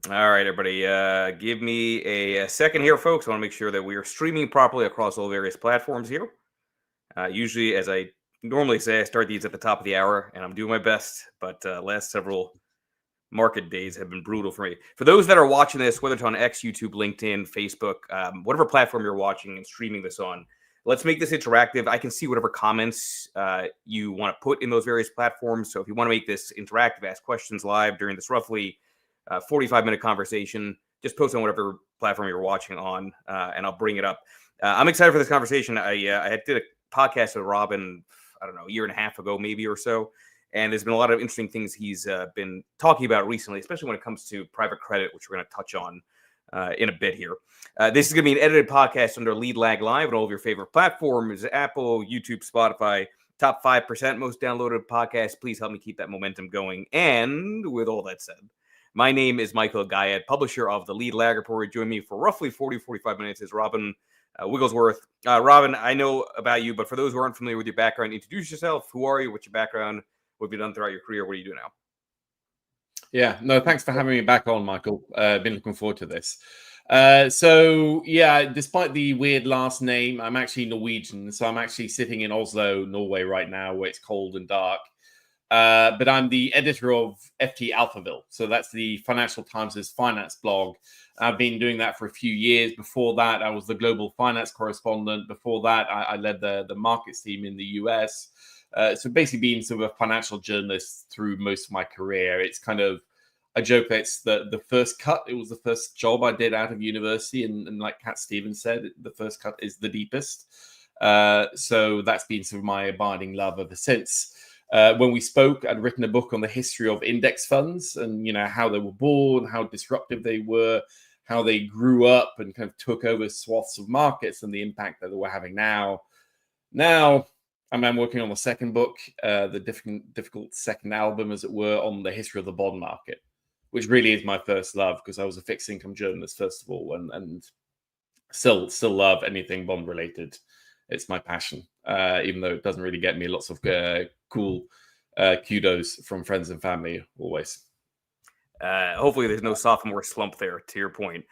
All right, everybody. Give me a second here, folks. I want to make sure that we are streaming properly across all various platforms here. Usually, as I normally say, I start these at the top of the hour, and I'm doing my best. But last several market days have been brutal for me. For those that are watching this, whether it's on X, YouTube, LinkedIn, Facebook, whatever platform you're watching and streaming this on, let's make this interactive. I can see whatever comments you want to put in those various platforms. So if you want to make this interactive, ask questions live during this roughly 45-minute conversation, just post on whatever platform you're watching on, and I'll bring it up. I'm excited for this conversation. I did a podcast with Robin, I don't know, a year and a half ago, maybe or so. And there's been a lot of interesting things he's been talking about recently, especially when it comes to private credit, which we're going to touch on in a bit here. This is going to be an edited podcast under Lead Lag Live on all of your favorite platforms: Apple, YouTube, Spotify. Top 5% most downloaded podcast. Please help me keep that momentum going. And with all that said, my name is Michael Guyad, publisher of the Lead Lag Report. Join me for roughly 45 minutes is Robin Wigglesworth. Robin, I know about you, but for those who aren't familiar with your background, introduce yourself. Who are you? What's your background? What have you done throughout your career? What do you do now? Yeah, no, thanks for having me back on, Michael. Been looking forward to this. Despite the weird last name, I'm actually Norwegian. So I'm actually sitting in Oslo, Norway right now, where it's cold and dark. But I'm the editor of FT Alphaville. So that's the Financial Times' finance blog. I've been doing that for a few years. Before that, I was the global finance correspondent. Before that, I led the markets team in the US. So basically being sort of a financial journalist through most of my career. It's kind of, I joke that it's the first cut. It was the first job I did out of university. And like Cat Stevens said, the first cut is the deepest. So that's been sort of my abiding love ever since. When we spoke, I'd written a book on the history of index funds and, how they were born, how disruptive they were, how they grew up and kind of took over swaths of markets and the impact that they were having now. I'm working on the second book, the difficult second album, as it were, on the history of the bond market, which really is my first love because I was a fixed income journalist, first of all, and still love anything bond related. It's my passion, even though it doesn't really get me lots of cool kudos from friends and family always. Hopefully there's no sophomore slump there, to your point.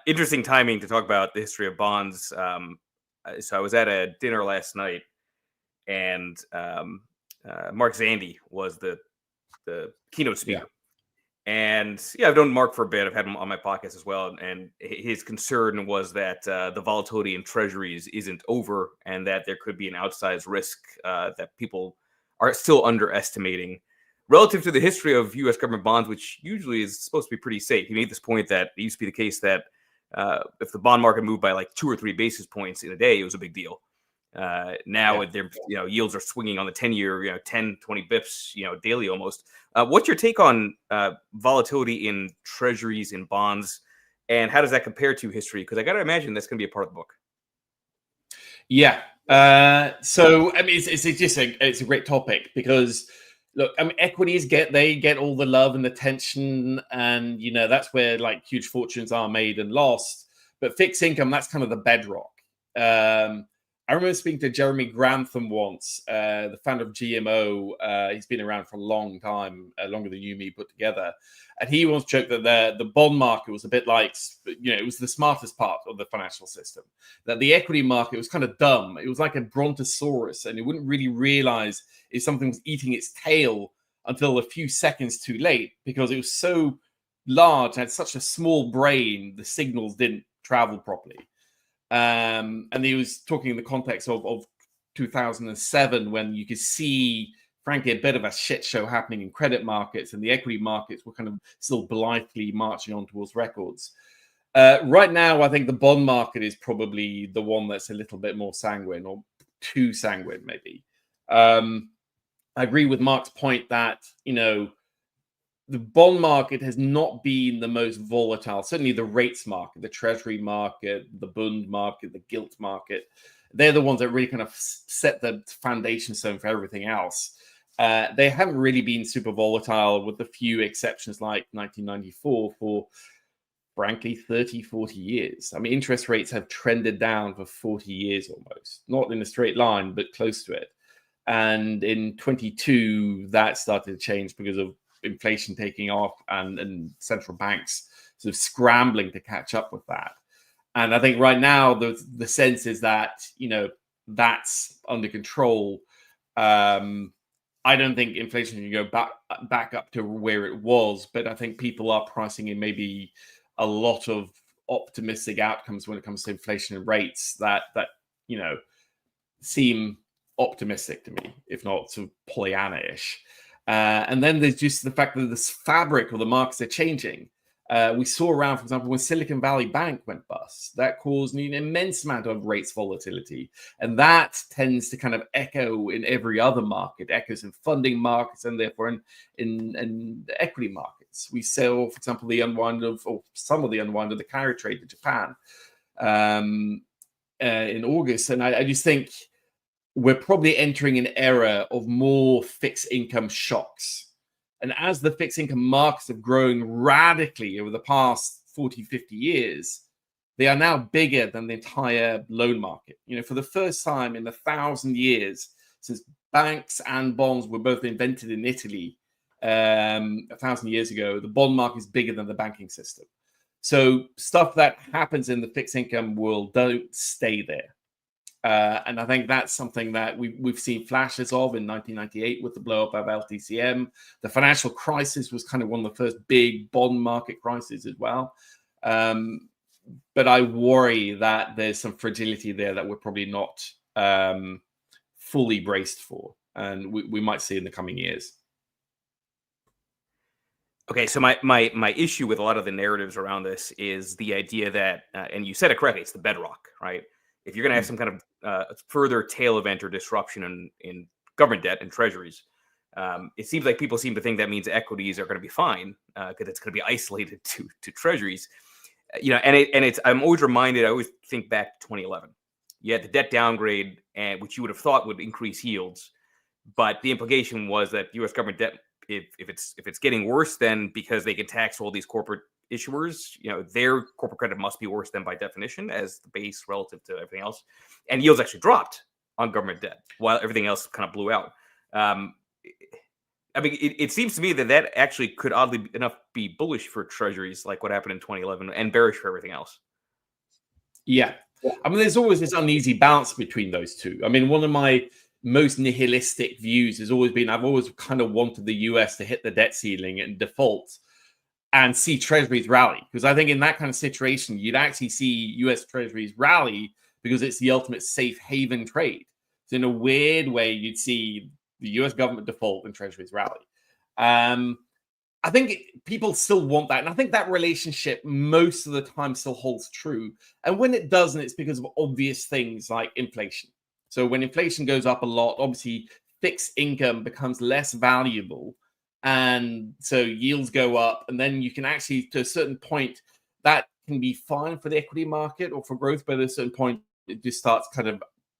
Interesting timing to talk about the history of bonds. So I was at a dinner last night, and Mark Zandi was the keynote speaker. Yeah. And I've known Mark for a bit. I've had him on my podcast as well. And his concern was that the volatility in treasuries isn't over and that there could be an outsized risk that people are still underestimating relative to the history of U.S. government bonds, which usually is supposed to be pretty safe. He made this point that it used to be the case that if the bond market moved by like 2 or 3 basis points in a day, it was a big deal. Now yields are swinging on the 10-year, 10, 20 bips, daily almost. What's your take on volatility in treasuries and bonds, and how does that compare to history? Because I got to imagine that's going to be a part of the book. Yeah. So I mean, it's a great topic because look, I mean, equities get all the love and attention, and that's where like huge fortunes are made and lost. But fixed income, that's kind of the bedrock. I remember speaking to Jeremy Grantham once, the founder of GMO. He's been around for a long time, longer than you and me put together. And he once joked that the bond market was a bit like, it was the smartest part of the financial system. That the equity market was kind of dumb. It was like a brontosaurus, and it wouldn't really realize if something was eating its tail until a few seconds too late, because it was so large and had such a small brain, the signals didn't travel properly. And he was talking in the context of 2007, when you could see, frankly, a bit of a shit show happening in credit markets, and the equity markets were kind of still blithely marching on towards records. Right now, I think the bond market is probably the one that's a little bit more sanguine, or too sanguine, maybe. I agree with Mark's point that, the bond market has not been the most volatile. Certainly the rates market, the treasury market, the bond market, the gilt market, they're the ones that really kind of set the foundation stone for everything else. They haven't really been super volatile, with a few exceptions like 1994 for, frankly, 30, 40 years. I mean, interest rates have trended down for 40 years almost, not in a straight line, but close to it. And in 22, that started to change because of inflation taking off and central banks sort of scrambling to catch up with that. And I think right now the sense is that, that's under control. I don't think inflation can go back up to where it was, but I think people are pricing in maybe a lot of optimistic outcomes when it comes to inflation and rates that seem optimistic to me, if not sort of Pollyanna-ish. And then there's just the fact that this fabric of the markets are changing. We saw around, for example, when Silicon Valley Bank went bust, that caused an immense amount of rates volatility. And that tends to kind of echo in every other market, echoes in funding markets and therefore in equity markets. We saw, for example, some of the unwind of the carry trade to Japan in August. And I just think we're probably entering an era of more fixed income shocks. And as the fixed income markets have grown radically over the past 40, 50 years, they are now bigger than the entire loan market. For the first time in 1,000 years, since banks and bonds were both invented in Italy 1,000 years ago, the bond market is bigger than the banking system. So stuff that happens in the fixed income world don't stay there. And I think that's something that we've seen flashes of in 1998 with the blow up of LTCM. The financial crisis was kind of one of the first big bond market crises as well. But I worry that there's some fragility there that we're probably not fully braced for, and we might see in the coming years. Okay, so my issue with a lot of the narratives around this is the idea that, and you said it correctly, it's the bedrock, right? If you're going to have some kind of further tail event or disruption in government debt and treasuries, it seems like people seem to think that means equities are going to be fine because it's going to be isolated to treasuries. I'm always reminded. I always think back to 2011. You had the debt downgrade, and which you would have thought would increase yields, but the implication was that U.S. government debt, if it's getting worse, then because they can tax all these corporate issuers, their corporate credit must be worse than by definition as the base relative to everything else. And yields actually dropped on government debt while everything else kind of blew out. It seems to me that actually could oddly enough be bullish for treasuries, like what happened in 2011, and bearish for everything else. Yeah. There's always this uneasy balance between those two. One of my most nihilistic views has always been, I've always kind of wanted the US to hit the debt ceiling and default and see treasuries rally, because I think in that kind of situation, you'd actually see US treasuries rally because it's the ultimate safe haven trade. So in a weird way, you'd see the US government default and treasuries rally. I think people still want that. And I think that relationship most of the time still holds true. And when it doesn't, it's because of obvious things like inflation. So when inflation goes up a lot, obviously fixed income becomes less valuable. And so yields go up, and then you can actually, to a certain point, that can be fine for the equity market or for growth, but at a certain point, it just starts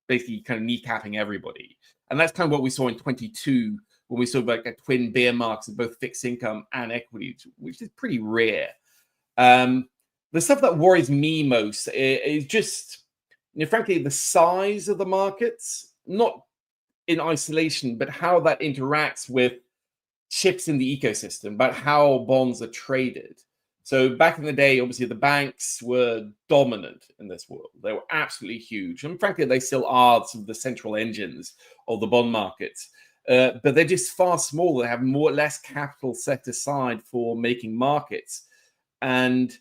basically kneecapping everybody. And that's kind of what we saw in 22, when we saw like a twin bear marks of both fixed income and equity, which is pretty rare. The stuff that worries me most is just, frankly, the size of the markets, not in isolation, but how that interacts with shifts in the ecosystem, about how bonds are traded. So back in the day, obviously the banks were dominant in this world. They were absolutely huge. And frankly, they still are some of the central engines of the bond markets. But they're just far smaller. They have less capital set aside for making markets. And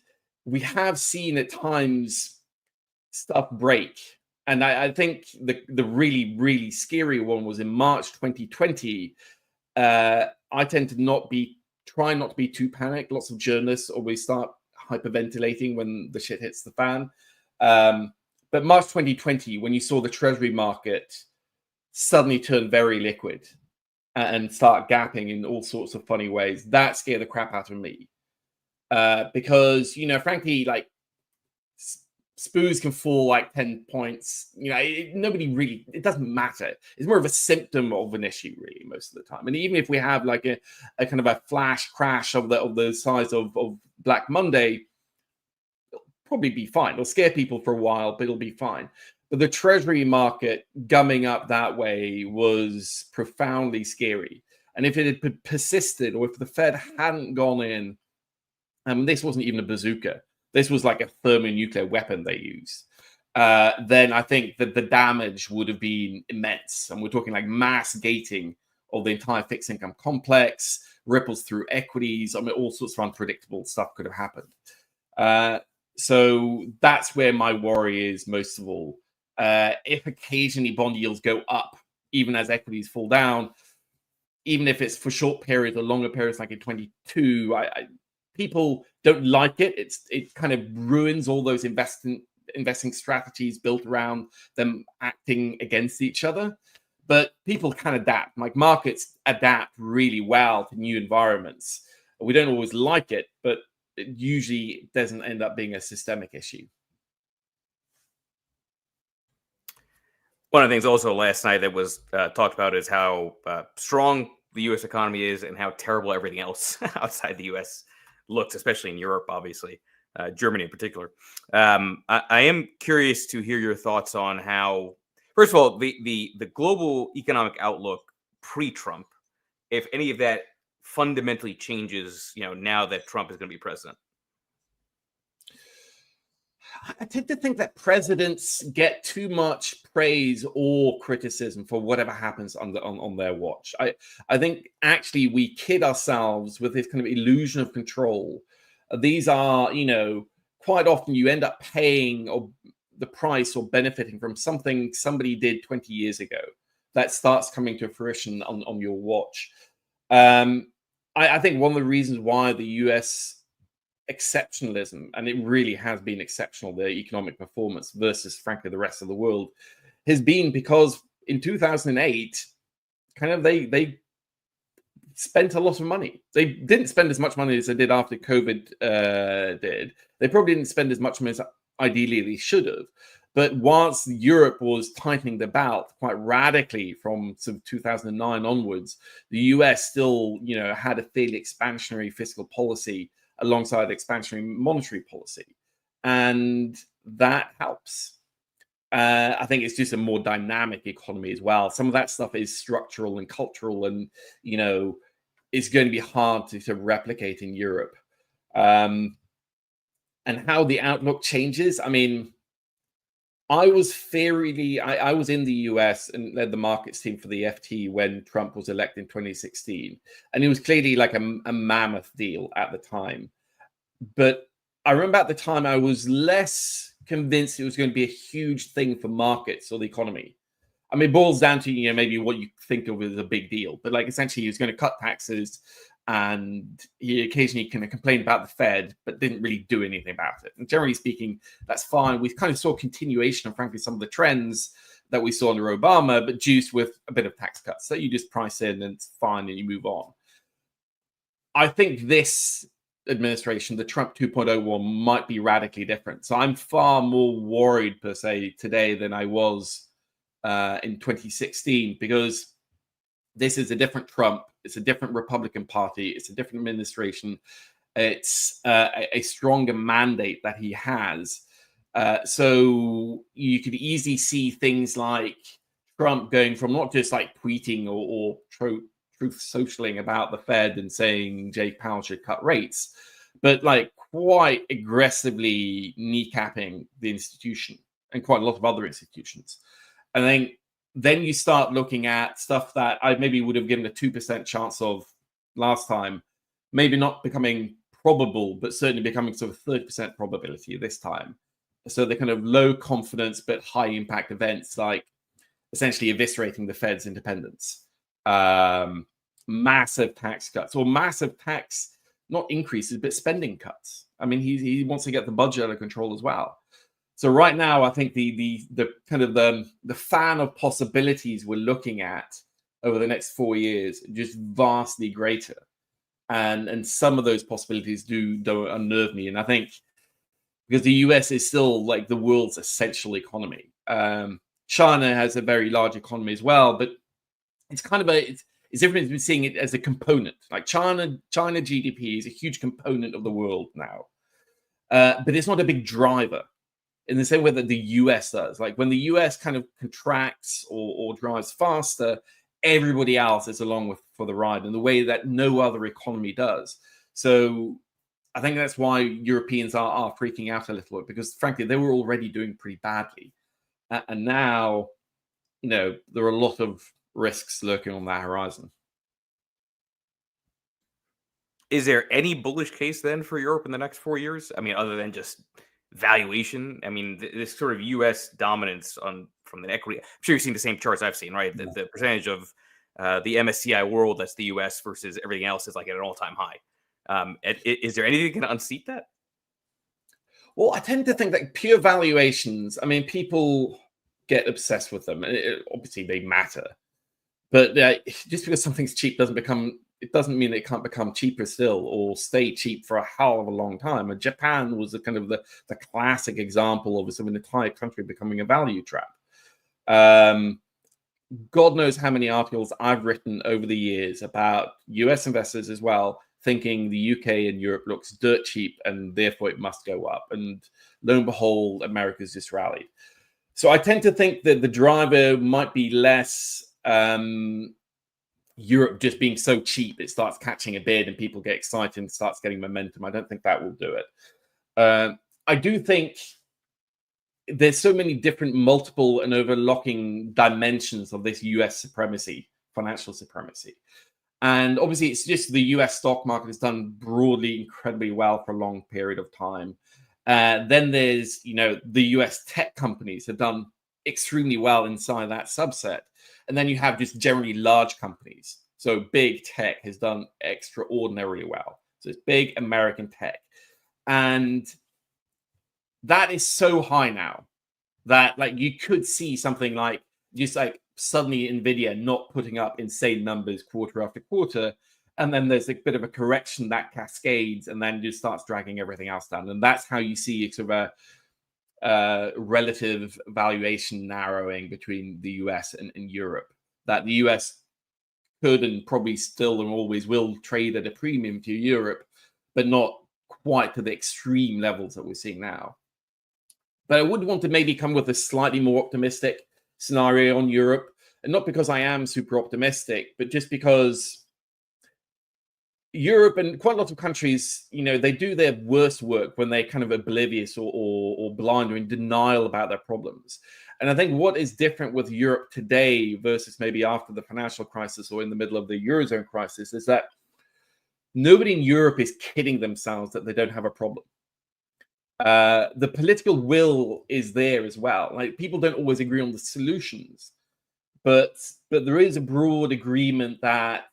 we have seen at times stuff break. And I think the really, really scary one was in March 2020. I tend to try not to be too panicked. Lots of journalists always start hyperventilating when the shit hits the fan. But March 2020, when you saw the Treasury market suddenly turn very liquid and start gapping in all sorts of funny ways, that scared the crap out of me. Because, frankly, like, SPOOs can fall like 10 points. It doesn't matter. It's more of a symptom of an issue, really, most of the time. And even if we have like a kind of a flash crash of the size of Black Monday, it'll probably be fine. It'll scare people for a while, but it'll be fine. But the Treasury market gumming up that way was profoundly scary. And if it had persisted, or if the Fed hadn't gone in this wasn't even a bazooka. This was like a thermonuclear weapon they used. Then I think that the damage would have been immense. And we're talking like mass gating of the entire fixed income complex, ripples through equities. I mean, all sorts of unpredictable stuff could have happened. So that's where my worry is most of all. If occasionally bond yields go up, even as equities fall down, even if it's for short periods or longer periods, like in 22, people don't like it. It kind of ruins all those investing strategies built around them acting against each other. But people can adapt. Like markets adapt really well to new environments. We don't always like it, but it usually doesn't end up being a systemic issue. One of the things also last night that was talked about is how strong the U.S. economy is and how terrible everything else outside the U.S. looks, especially in Europe, obviously, Germany in particular. I am curious to hear your thoughts on how, first of all, the global economic outlook pre-Trump, if any of that fundamentally changes, now that Trump is going to be president. I tend to think that presidents get too much praise or criticism for whatever happens on their watch. I think actually we kid ourselves with this kind of illusion of control. These are, quite often you end up paying or the price or benefiting from something somebody did 20 years ago that starts coming to fruition on your watch. I think one of the reasons why the US exceptionalism, and it really has been exceptional, their economic performance versus, frankly, the rest of the world, has been because in 2008, kind of they spent a lot of money. They didn't spend as much money as they did after COVID did. They probably didn't spend as much money as ideally they should have. But whilst Europe was tightening the belt quite radically from sort of 2009 onwards, the US still, had a fairly expansionary fiscal policy alongside expansionary monetary policy. And that helps. I think it's just a more dynamic economy as well. Some of that stuff is structural and cultural and, it's going to be hard to replicate in Europe. And how the outlook changes, I mean, I was I was in the US and led the markets team for the FT when Trump was elected in 2016. And it was clearly like a mammoth deal at the time. But I remember at the time I was less convinced it was going to be a huge thing for markets or the economy. I mean, it boils down to, maybe what you think of as a big deal. But like essentially he was going to cut taxes and he occasionally kind of complained about the Fed, but didn't really do anything about it. And generally speaking, that's fine. We kind of saw continuation of, frankly, some of the trends that we saw under Obama, but juiced with a bit of tax cuts that you just price in and it's fine and you move on. I think this administration, the Trump 2.0 one, might be radically different. So I'm far more worried, per se, today than I was in 2016, because this is a different Trump. It's a different Republican Party. It's a different administration. It's a stronger mandate that he has. So you could easily see things like Trump going from not just like tweeting or truth socialing about the Fed and saying Jay Powell should cut rates, but like quite aggressively kneecapping the institution and quite a lot of other institutions. I think then you start looking at stuff that I maybe would have given a 2% chance of last time, maybe not becoming probable, but certainly becoming sort of 30% probability this time. So the kind of low confidence but high impact events, like essentially eviscerating the Fed's independence, massive tax cuts, or massive tax, not increases, but spending cuts. I mean, he wants to get the budget under control as well. So right now, I think the kind of the fan of possibilities we're looking at over the next 4 years just vastly greater, and some of those possibilities do unnerve me. And I think because the US is still like the world's essential economy. China has a very large economy as well, but it's kind of it's different than seeing it as a component. Like China GDP is a huge component of the world now, but it's not a big driver in the same way that the US does. Like when the US kind of contracts or drives faster, everybody else is along for the ride in the way that no other economy does. So I think that's why Europeans are freaking out a little bit, because frankly, they were already doing pretty badly. And now, there are a lot of risks lurking on that horizon. Is there any bullish case then for Europe in the next 4 years? I mean, other than just valuation. I mean, this sort of U.S. dominance from the equity. I'm sure you've seen the same charts I've seen, right? The percentage of the MSCI world that's the U.S. versus everything else is like at an all-time high. Is there anything that can unseat that? Well, I tend to think that pure valuations, I mean, people get obsessed with them. Obviously, they matter. But just because something's cheap doesn't mean it can't become cheaper still or stay cheap for a hell of a long time. And Japan was the classic example of an entire country becoming a value trap. God knows how many articles I've written over the years about US investors as well, thinking the UK and Europe looks dirt cheap and therefore it must go up. And lo and behold, America's just rallied. So I tend to think that the driver might be less Europe just being so cheap it starts catching a bid and people get excited and starts getting momentum. I don't think that will do it. I do think there's so many different multiple and overlooking dimensions of this US supremacy, financial supremacy. And obviously, it's just the US stock market has done broadly incredibly well for a long period of time. Then there's, the US tech companies have done extremely well inside that subset. And then you have just generally large companies. So big tech has done extraordinarily well. So it's big American tech. And that is so high now that you could see something like suddenly Nvidia not putting up insane numbers quarter after quarter. And then there's a bit of a correction that cascades and then just starts dragging everything else down. And that's how you see sort of a relative valuation narrowing between the US and Europe. That the US could and probably still and always will trade at a premium to Europe, but not quite to the extreme levels that we're seeing now. But I would want to maybe come with a slightly more optimistic scenario on Europe. And not because I am super optimistic, but just because Europe and quite a lot of countries, they do their worst work when they're kind of oblivious or blind or in denial about their problems. And I think what is different with Europe today versus maybe after the financial crisis or in the middle of the Eurozone crisis is that nobody in Europe is kidding themselves that they don't have a problem. The political will is there as well. Like, people don't always agree on the solutions, but there is a broad agreement that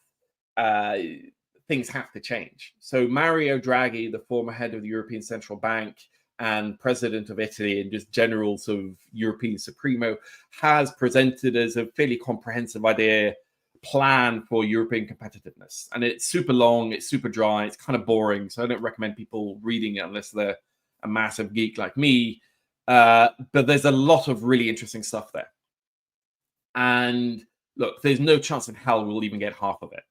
things have to change. So Mario Draghi, the former head of the European Central Bank and president of Italy and just general sort of European supremo, has presented as a fairly comprehensive plan for European competitiveness. And it's super long, it's super dry, it's kind of boring. So I don't recommend people reading it unless they're a massive geek like me. But there's a lot of really interesting stuff there. And look, there's no chance in hell we'll even get half of it.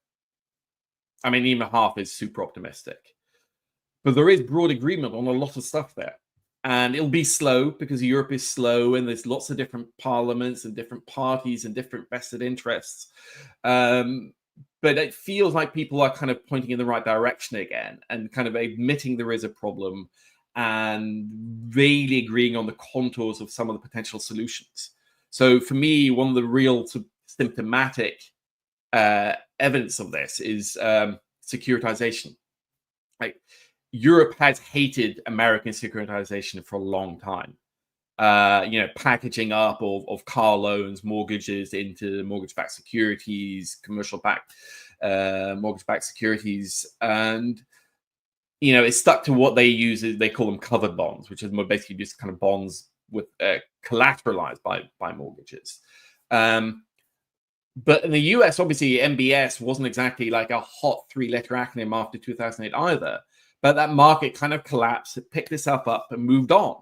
I mean, even half is super optimistic. But there is broad agreement on a lot of stuff there. And it'll be slow because Europe is slow and there's lots of different parliaments and different parties and different vested interests. But it feels like people are kind of pointing in the right direction again and kind of admitting there is a problem and really agreeing on the contours of some of the potential solutions. So for me, one of the real symptomatic evidence of this is securitization. Like, Europe has hated American securitization for a long time. Packaging up of car loans, mortgages into mortgage-backed securities, commercial-backed mortgage-backed securities, and it's stuck to what they use. They call them covered bonds, which is basically just kind of bonds with collateralized by mortgages. But in the US, obviously, MBS wasn't exactly like a hot three-letter acronym after 2008 either. But that market kind of collapsed, it picked itself up and moved on.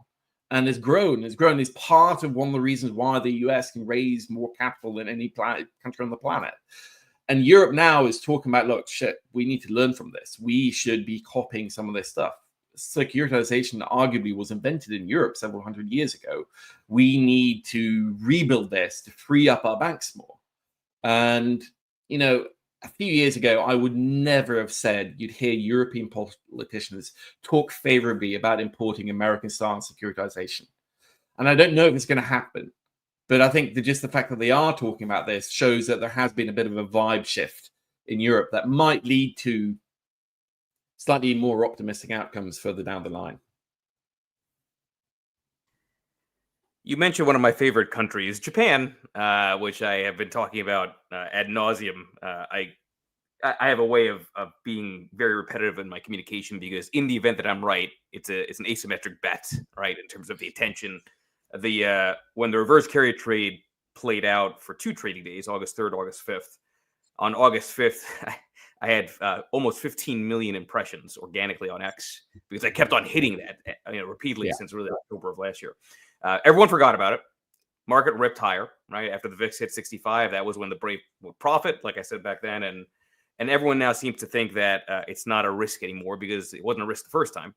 And has grown. It's grown is part of one of the reasons why the US can raise more capital than any country on the planet. And Europe now is talking about, look, shit, we need to learn from this. We should be copying some of this stuff. Securitization arguably was invented in Europe several hundred years ago. We need to rebuild this to free up our banks more. And, a few years ago, I would never have said you'd hear European politicians talk favorably about importing American-style securitization. And I don't know if it's going to happen, but I think just the fact that they are talking about this shows that there has been a bit of a vibe shift in Europe that might lead to slightly more optimistic outcomes further down the line. You mentioned one of my favorite countries, Japan, which I have been talking about ad nauseum. I have a way of being very repetitive in my communication because in the event that I'm right, it's an asymmetric bet, right? In terms of the attention, when the reverse carry trade played out for 2 trading days, August 3rd, August 5th. On August 5th, I had almost 15 million impressions organically on X because I kept on hitting that repeatedly since really October of last year. Everyone forgot about it. Market ripped higher, right? After the VIX hit 65, that was when the Brave would profit, like I said back then. And everyone now seems to think that it's not a risk anymore because it wasn't a risk the first time.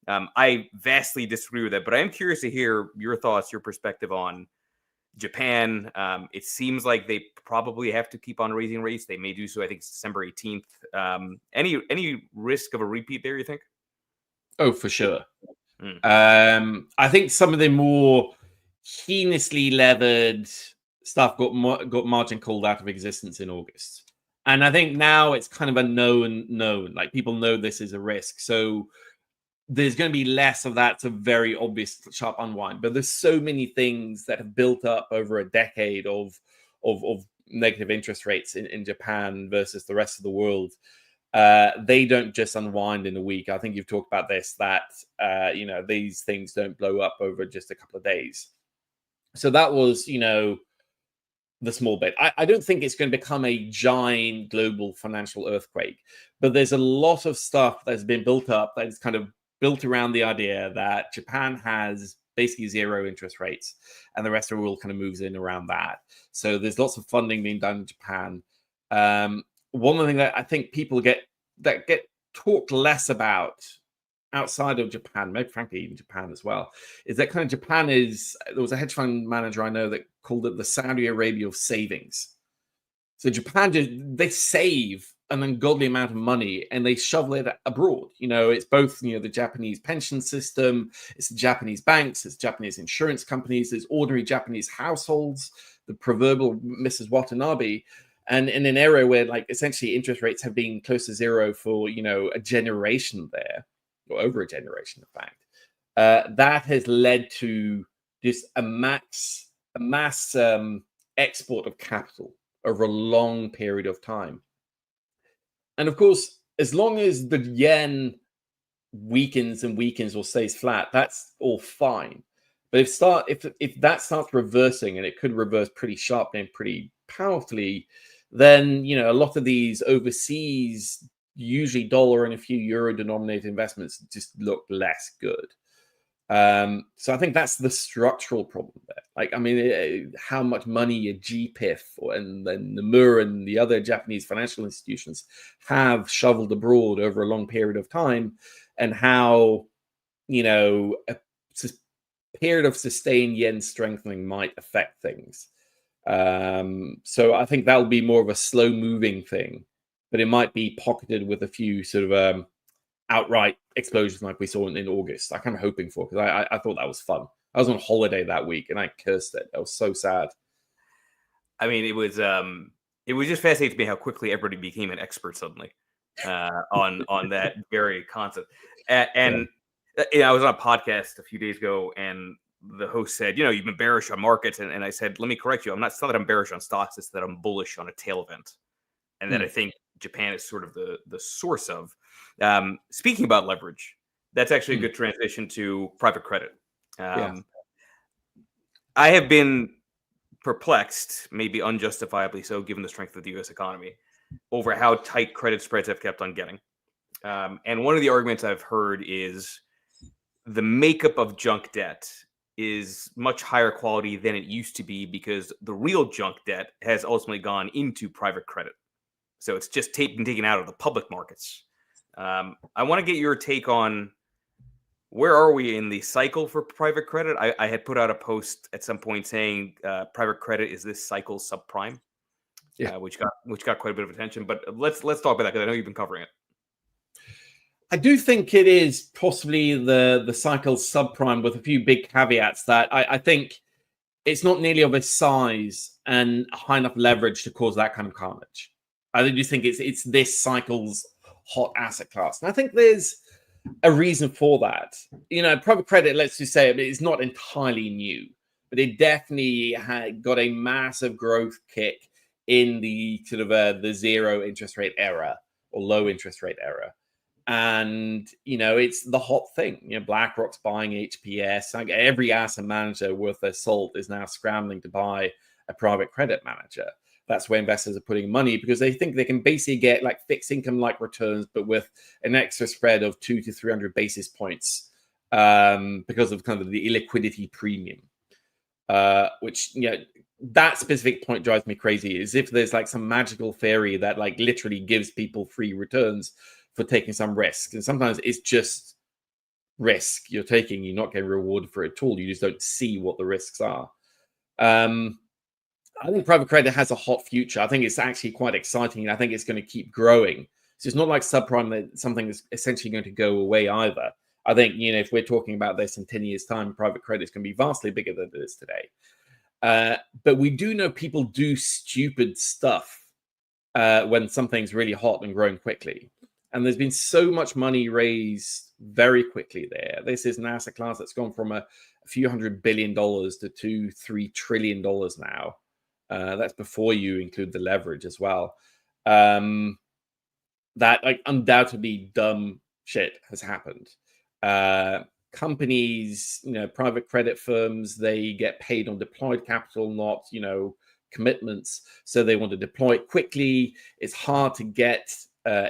I vastly disagree with that, but I am curious to hear your thoughts, your perspective on Japan. It seems like they probably have to keep on raising rates. They may do so. I think it's December 18th. Any risk of a repeat there, you think? Oh, for sure. I think some of the more heinously levered stuff got margin called out of existence in August. And I think now it's kind of a known. Like people know this is a risk. So there's going to be less of that to very obvious sharp unwind. But there's so many things that have built up over a decade of negative interest rates in Japan versus the rest of the world. They don't just unwind in a week. I think you've talked about this, that these things don't blow up over just a couple of days. So that was, the small bit. I don't think it's going to become a giant global financial earthquake, but there's a lot of stuff that's been built up that is kind of built around the idea that Japan has basically zero interest rates and the rest of the world kind of moves in around that. So there's lots of funding being done in Japan. One of the things that I think people get talked less about outside of Japan, maybe frankly even Japan as well, is that kind of Japan is, there was a hedge fund manager I know that called it the Saudi Arabia of savings. So Japan, they save an ungodly amount of money and they shovel it abroad. It's both, the Japanese pension system, it's the Japanese banks, it's Japanese insurance companies, there's ordinary Japanese households, the proverbial Mrs. Watanabe. And in an area where, like, essentially interest rates have been close to zero for, a generation there, or over a generation, in fact, that has led to just a mass export of capital over a long period of time. And of course, as long as the yen weakens or stays flat, that's all fine. But if that starts reversing, and it could reverse pretty sharply and pretty powerfully, then a lot of these overseas, usually dollar and a few euro denominated investments just look less good. So I think that's the structural problem there. Like, how much money a GPIF and then Nomura and the other Japanese financial institutions have shoveled abroad over a long period of time, and how, a period of sustained yen strengthening might affect things. So I think that'll be more of a slow moving thing, but it might be pocketed with a few sort of outright explosions like we saw in August. I'm kind of hoping for, because I thought that was fun. I was on holiday that week and I cursed it. I was so sad. It was just fascinating to me how quickly everybody became an expert suddenly on that very concept. And I was on a podcast a few days ago, and the host said, you've been bearish on markets. And I said, let me correct you. It's not that I'm bearish on stocks. It's that I'm bullish on a tail event. And that I think Japan is sort of the source of. Speaking about leverage, that's actually a good transition to private credit. I have been perplexed, maybe unjustifiably so, given the strength of the U.S. economy, over how tight credit spreads have kept on getting. And one of the arguments I've heard is the makeup of junk debt is much higher quality than it used to be because the real junk debt has ultimately gone into private credit. So it's just been taken out of the public markets. I want to get your take on where are we in the cycle for private credit? I had put out a post at some point saying private credit is this cycle subprime. which got quite a bit of attention. But let's talk about that because I know you've been covering it. I do think it is possibly the cycle subprime with a few big caveats that I think it's not nearly of its size and high enough leverage to cause that kind of carnage. I do think it's this cycle's hot asset class. And I think there's a reason for that. Private credit, let's just say, it's not entirely new, but it definitely had got a massive growth kick in the sort of the zero interest rate era or low interest rate era. And, it's the hot thing. BlackRock's buying HPS. Like every asset manager worth their salt is now scrambling to buy a private credit manager. That's where investors are putting money because they think they can basically get like fixed income like returns, but with an extra spread of 200 to 300 basis points because of kind of the illiquidity premium, which, that specific point drives me crazy. Is if there's like some magical theory that like literally gives people free returns for taking some risk. And sometimes it's just risk you're taking. You're not getting rewarded for it at all. You just don't see what the risks are. I think private credit has a hot future. I think it's actually quite exciting. And I think it's going to keep growing. So it's not like subprime that something is essentially going to go away either. I think, if we're talking about this in 10 years' time, private credit is going to be vastly bigger than it is today. But we do know people do stupid stuff when something's really hot and growing quickly. And there's been so much money raised very quickly there. This is an asset class that's gone from a few $100 billion to $2-3 trillion now. That's before you include the leverage as well. That like undoubtedly dumb shit has happened. Companies, private credit firms, they get paid on deployed capital, not, commitments. So they want to deploy it quickly. It's hard to get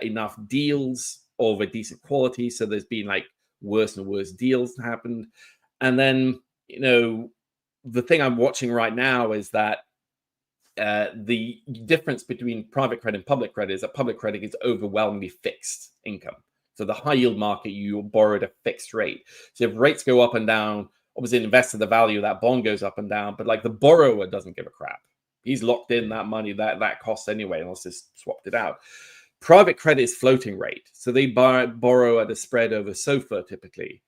enough deals of a decent quality. So there's been like worse and worse deals happened. And then, the thing I'm watching right now is that the difference between private credit and public credit is that public credit is overwhelmingly fixed income. So the high yield market, you borrow at a fixed rate. So if rates go up and down, obviously an investor, the value of that bond goes up and down, but like the borrower doesn't give a crap. He's locked in that money that costs anyway, unless it's swapped it out. Private credit is floating rate. So they borrow at a spread over SOFR typically.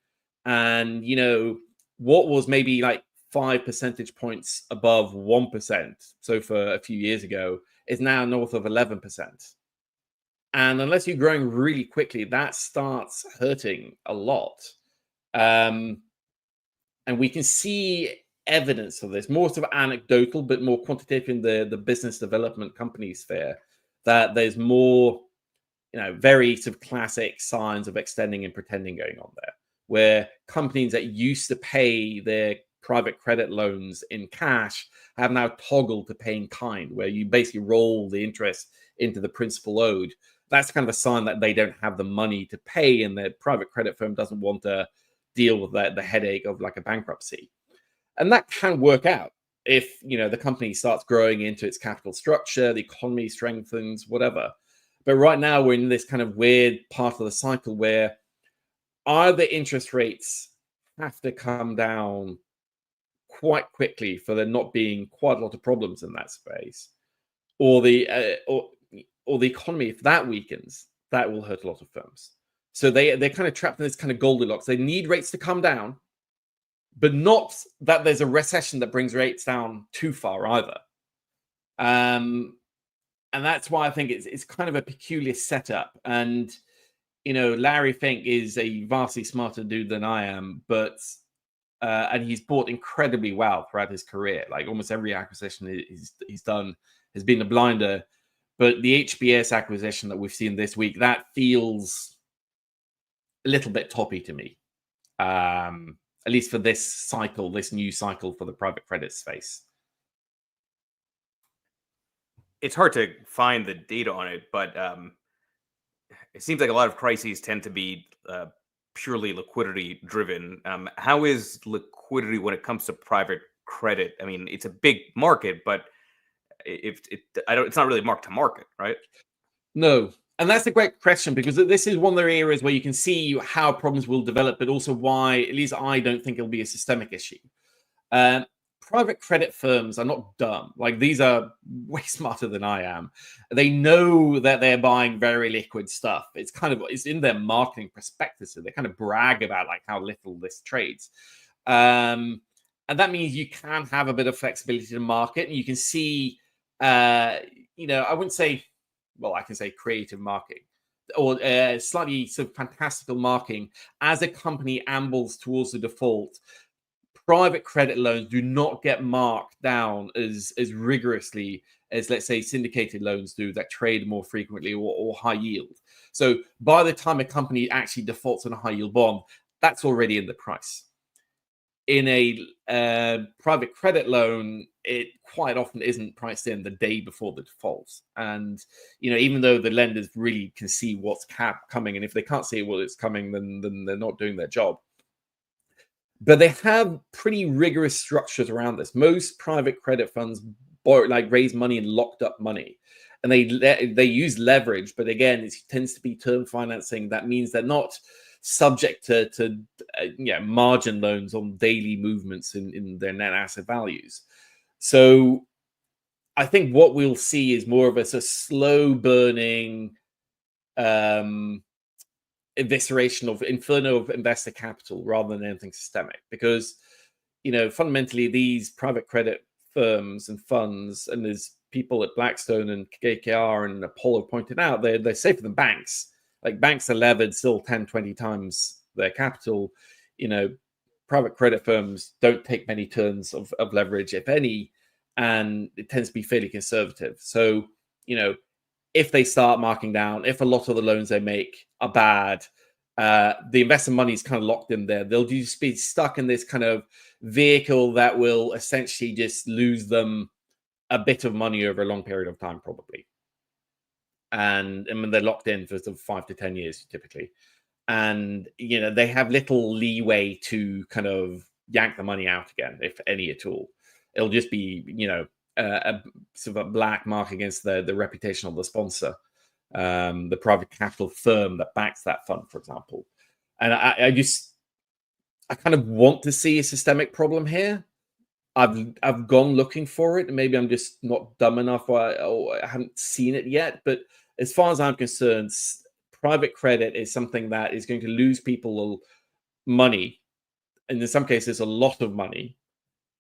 And, what was maybe like 5 percentage points above 1%, so for a few years ago, is now north of 11%. And unless you're growing really quickly, that starts hurting a lot. And we can see evidence of this, more sort of anecdotal, but more quantitative in the business development company sphere, that there's more, very sort of classic signs of extending and pretending going on there, where companies that used to pay their private credit loans in cash have now toggled to pay in kind, where you basically roll the interest into the principal owed. That's kind of a sign that they don't have the money to pay, and the private credit firm doesn't want to deal with the headache of like a bankruptcy. And that can work out if, the company starts growing into its capital structure, the economy strengthens, whatever. But right now we're in this kind of weird part of the cycle where either interest rates have to come down quite quickly for there not being quite a lot of problems in that space, or the economy, if that weakens, that will hurt a lot of firms. So they're kind of trapped in this kind of Goldilocks. They need rates to come down, but not that there's a recession that brings rates down too far either. And that's why I think it's kind of a peculiar setup. And, Larry Fink is a vastly smarter dude than I am, but and he's bought incredibly well throughout his career. Like almost every acquisition he's done has been a blinder. But the HBS acquisition that we've seen this week, that feels a little bit toppy to me. At least for this cycle, this new cycle for the private credit space. It's hard to find the data on it, but it seems like a lot of crises tend to be purely liquidity driven. How is liquidity when it comes to private credit? I mean, it's a big market, but it's not really mark to market, right? No. And that's a great question, because this is one of the areas where you can see how problems will develop, but also why, at least I don't think it'll be a systemic issue. private credit firms are not dumb. Like, these are way smarter than I am. They know that they're buying very liquid stuff. It's in their marketing prospectus. So they kind of brag about like how little this trades. And that means you can have a bit of flexibility to market, and you can see, I wouldn't say, well, I can say creative marketing, or slightly sort of fantastical marketing as a company ambles towards the default. Private credit loans do not get marked down as rigorously as, let's say, syndicated loans do that trade more frequently, or high yield. So by the time a company actually defaults on a high yield bond, that's already in the price. In a private credit loan, it quite often isn't priced in the day before the default. And, even though the lenders really can see what's coming, and if they can't see it's coming, then they're not doing their job. But they have pretty rigorous structures around this. Most private credit funds raise money in locked up money, and they use leverage. But again, it tends to be term financing. That means they're not subject to margin loans on daily movements in their net asset values. So I think what we'll see is more of a slow burning evisceration of inferno of investor capital rather than anything systemic, because fundamentally these private credit firms and funds, and there's people at Blackstone and KKR and Apollo pointed out, they're safer than banks. Like, banks are levered still 10-20 times their capital. Private credit firms don't take many turns of leverage, if any, and it tends to be fairly conservative. So if they start marking down, if a lot of the loans they make are bad, the investor money is kind of locked in there. They'll just be stuck in this kind of vehicle that will essentially just lose them a bit of money over a long period of time, probably. And when they're locked in for 5 to 10 years, typically. And, they have little leeway to kind of yank the money out again, if any at all. It'll just be, a sort of a black mark against the reputation of the sponsor, the private capital firm that backs that fund, for example. And I kind of want to see a systemic problem here. I've gone looking for it, and maybe I'm just not dumb enough, or I haven't seen it yet. But as far as I'm concerned, private credit is something that is going to lose people money, and in some cases a lot of money,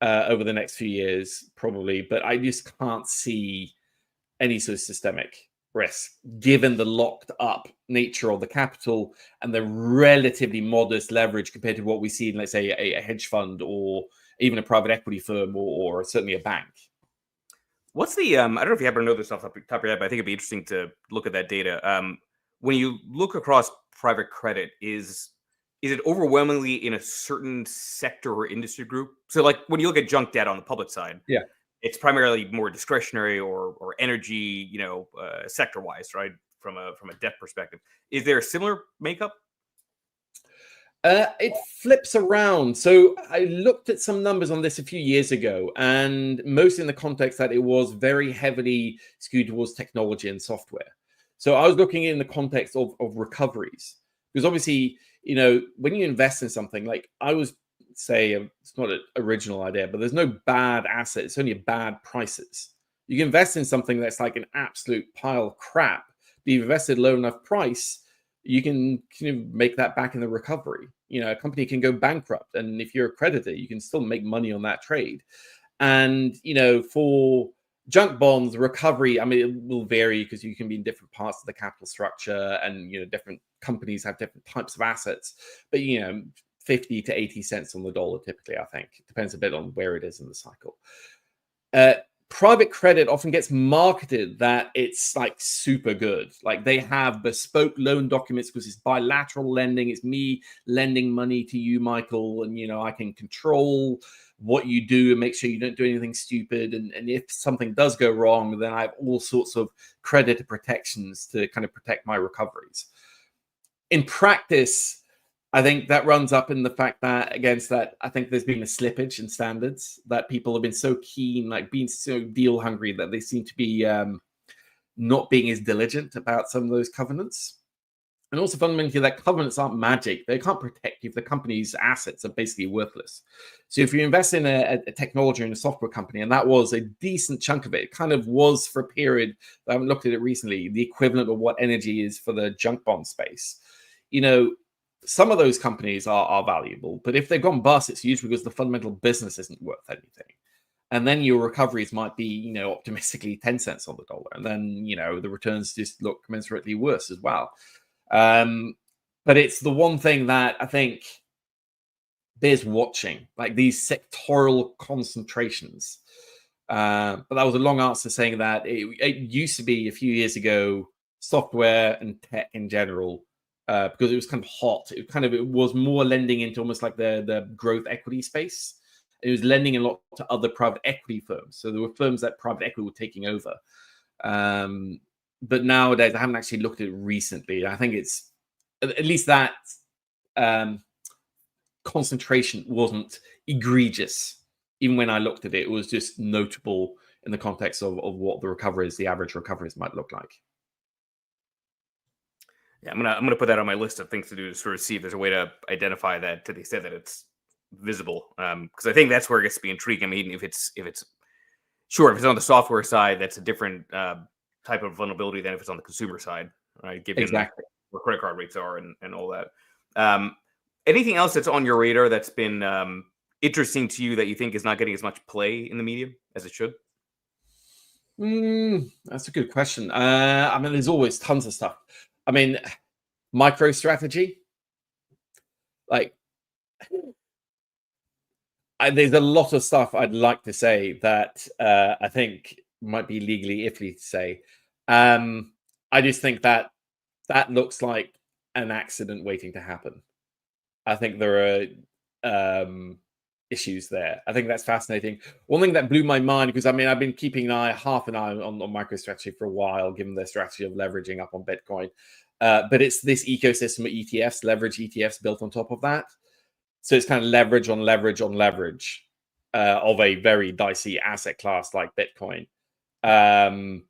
over the next few years, probably. But I just can't see any sort of systemic risk, given the locked up nature of the capital and the relatively modest leverage compared to what we see in, let's say, a hedge fund, or even a private equity firm, or certainly a bank. What's the I don't know if you happen to know this off the top of your head, but I think it'd be interesting to look at that data. When you look across private credit, is it overwhelmingly in a certain sector or industry group? So, like, when you look at junk debt on the public side, Yeah, it's primarily more discretionary or energy, sector wise, right? From a debt perspective, is there a similar makeup? It flips around. So I looked at some numbers on this a few years ago, and mostly in the context that it was very heavily skewed towards technology and software. So I was looking in the context of recoveries, because obviously, when you invest in something, like, I was say, it's not an original idea, but there's no bad asset. It's only bad prices. You can invest in something that's like an absolute pile of crap, but you've invested low enough price, you can make that back in the recovery. A company can go bankrupt, and if you're a creditor, you can still make money on that trade. And for junk bonds, recovery, I mean, it will vary because you can be in different parts of the capital structure, and different companies have different types of assets. But 50 to 80 cents on the dollar, typically, I think. It depends a bit on where it is in the cycle. Private credit often gets marketed that it's like super good. Like, they have bespoke loan documents because it's bilateral lending. It's me lending money to you, Michael, and I can control what you do and make sure you don't do anything stupid. And if something does go wrong, then I have all sorts of creditor protections to kind of protect my recoveries. In practice, I think that runs up in the fact that, against that, I think there's been a slippage in standards, that people have been so keen, like being so deal hungry, that they seem to be not being as diligent about some of those covenants. And also fundamentally, that covenants aren't magic. They can't protect you if the company's assets are basically worthless. So if you invest in a technology and a software company, and that was a decent chunk of it, it kind of was for a period, I haven't looked at it recently, the equivalent of what energy is for the junk bond space. Some of those companies are valuable, but if they've gone bust, it's usually because the fundamental business isn't worth anything. And then your recoveries might be, optimistically 10 cents on the dollar. And then, the returns just look commensurately worse as well. But it's the one thing that I think bears watching, like these sectoral concentrations. But that was a long answer saying that it used to be a few years ago, software and tech in general, because it was kind of hot. It was more lending into almost like the growth equity space. It was lending a lot to other private equity firms. So there were firms that private equity were taking over. But nowadays, I haven't actually looked at it recently. I think it's at least that concentration wasn't egregious. Even when I looked at it, it was just notable in the context of what the average recoveries might look like. Yeah, I'm gonna put that on my list of things to do to sort of see if there's a way to identify that to the extent that it's visible. Because I think that's where it gets to be intriguing. I mean, if it's sure, if it's on the software side, that's a different type of vulnerability than if it's on the consumer side, right? Given Exactly where credit card rates are and all that. Anything else that's on your radar that's been interesting to you that you think is not getting as much play in the media as it should? That's a good question. I mean, there's always tons of stuff. I mean, micro strategy, like there's a lot of stuff I'd like to say that I think might be legally iffy to say. I just think that looks like an accident waiting to happen. I think there are issues there. I think that's fascinating. One thing that blew my mind, because I mean, I've been keeping half an eye on MicroStrategy for a while, given their strategy of leveraging up on Bitcoin. But it's this ecosystem of ETFs, leverage ETFs built on top of that. So it's kind of leverage on leverage on leverage of a very dicey asset class like Bitcoin. I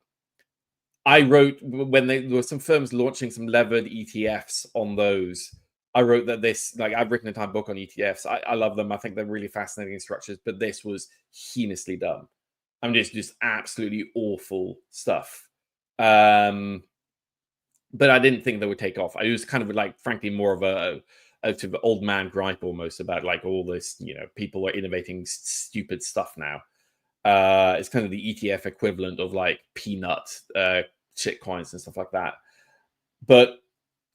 wrote when there were some firms launching some levered ETFs on those. I wrote that I've written a entire book on ETFs. I love them. I think they're really fascinating structures, but this was heinously done. I mean, just absolutely awful stuff. But I didn't think they would take off. I was kind of frankly, more of a sort of old man gripe almost about all this, people are innovating stupid stuff now. It's kind of the ETF equivalent of peanut shit coins and stuff like that. But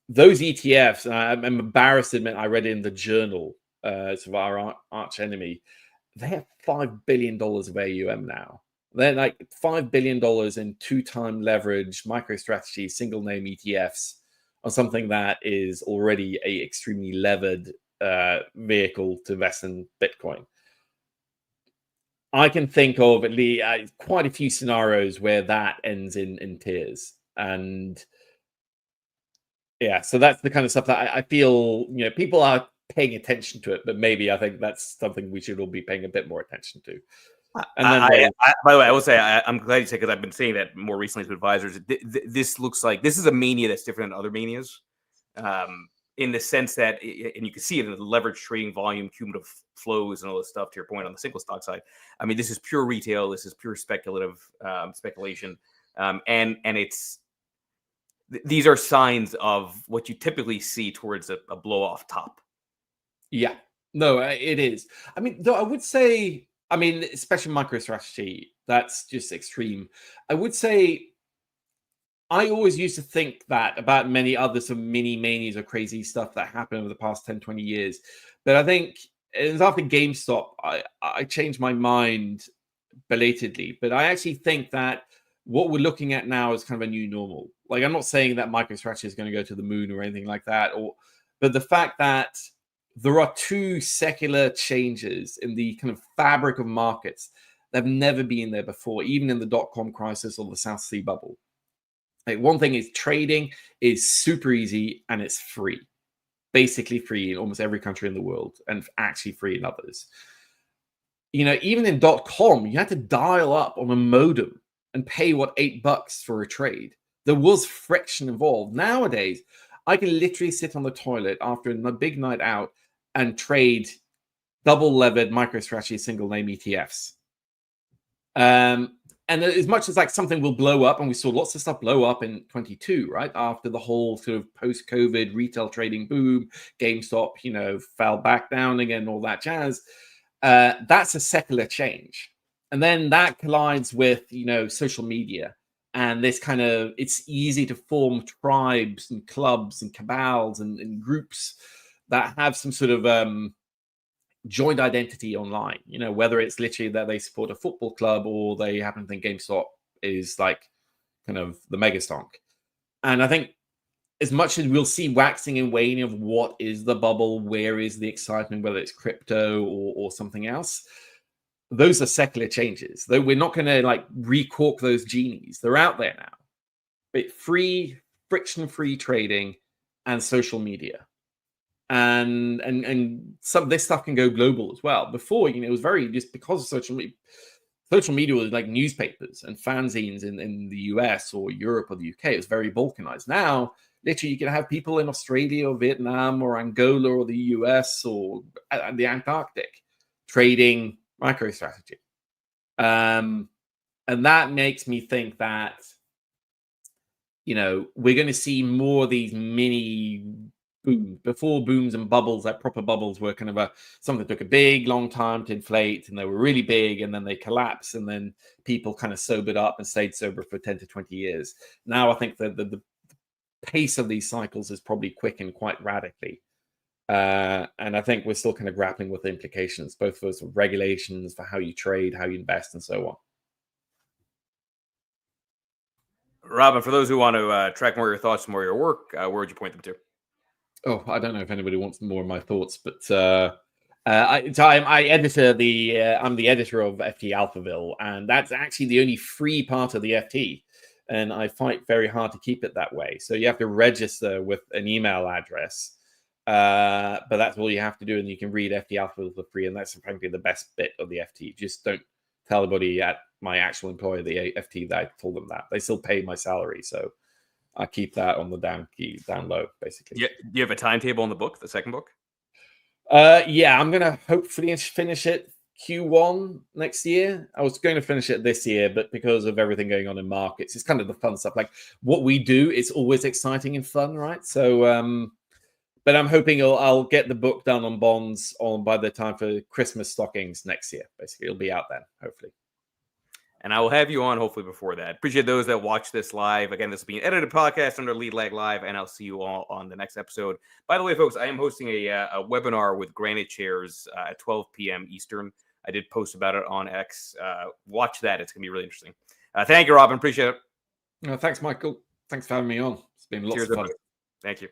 those ETFs, and I'm embarrassed to admit I read it in the journal, it's of our arch enemy. They have $5 billion of AUM now. They're $5 billion in 2-time leverage, MicroStrategy, single name ETFs on something that is already a extremely levered vehicle to invest in Bitcoin. I can think of at least quite a few scenarios where that ends in tears. And yeah, so that's the kind of stuff that I feel, people are paying attention to it, but maybe I think that's something we should all be paying a bit more attention to. And then, by the way, I will say I'm glad you said, because I've been saying that more recently to advisors. This looks like this is a mania that's different than other manias, in the sense that, and you can see it in the leverage trading volume, cumulative flows, and all this stuff. To your point on the single stock side, I mean, this is pure retail. This is pure speculative speculation, and it's. These are signs of what you typically see towards a blow off top. Yeah, no, it is. I mean, though I would say, especially MicroStrategy, that's just extreme. I would say I always used to think that about many other sort of mini manias or crazy stuff that happened over the past 10, 20 years. But I think it was after GameStop, I changed my mind belatedly. But I actually think that what we're looking at now is kind of a new normal. I'm not saying that MicroStrategy is going to go to the moon or anything like that, but the fact that there are two secular changes in the kind of fabric of markets that have never been there before, even in the dot-com crisis or the South Sea bubble. One thing is trading is super easy and it's free, basically free in almost every country in the world, and actually free in others. Even in .com, you had to dial up on a modem and pay $8 for a trade. There was friction involved. Nowadays, I can literally sit on the toilet after a big night out and trade double levered MicroStrategy single name ETFs. And as much as like something will blow up, and we saw lots of stuff blow up in 22, right? After the whole sort of post-COVID retail trading boom, GameStop, fell back down again, all that jazz. That's a secular change. And then that collides with, social media. And this kind of, it's easy to form tribes and clubs and cabals and groups that have some sort of joint identity online, whether it's literally that they support a football club or they happen to think GameStop is like kind of the mega stonk. And I think as much as we'll see waxing and waning of what is the bubble, where is the excitement, whether it's crypto or something else, those are secular changes. Though we're not going to like recork those genies. They're out there now. But free, friction-free trading and social media. And some of this stuff can go global as well. Before, it was very just because of social media. Social media was like newspapers and fanzines in the US or Europe or the UK. It was very balkanized. Now, literally, you can have people in Australia or Vietnam or Angola or the US or the Antarctic trading MicroStrategy. And that makes me think that, we're going to see more of these mini boom. Before booms and bubbles, like proper bubbles, were kind of something that took a big long time to inflate, and they were really big, and then they collapse, and then people kind of sobered up and stayed sober for 10 to 20 years. Now I think that the pace of these cycles is probably quickened quite radically, and I think we're still kind of grappling with the implications, both for sort of regulations, for how you trade, how you invest, and so on. Robin, for those who want to track more of your thoughts, more of your work, where would you point them to? Oh, I don't know if anybody wants more of my thoughts, but I'm the editor of FT Alphaville, and that's actually the only free part of the FT, and I fight very hard to keep it that way. So you have to register with an email address, but that's all you have to do, and you can read FT Alphaville for free, and that's frankly the best bit of the FT. Just don't tell anybody at my actual employer, the FT, that I told them that. They still pay my salary, so I keep that on the down low, basically. Yeah, do you have a timetable on the book, the second book? Yeah, I'm gonna hopefully finish it Q1 next year. I was going to finish it this year, but because of everything going on in markets, it's kind of the fun stuff. Like what we do is always exciting and fun, right? So, but I'm hoping I'll get the book done on bonds by the time for Christmas stockings next year. Basically, it'll be out then, hopefully. And I will have you on hopefully before that. Appreciate those that watch this live. Again, this will be an edited podcast under Lead Lag Live, and I'll see you all on the next episode. By the way, folks, I am hosting a webinar with Granite Chairs at 12 p.m. Eastern. I did post about it on X. Watch that. It's going to be really interesting. Thank you, Robin. Appreciate it. Thanks, Michael. Thanks for having me on. It's been lots of fun. Thank you.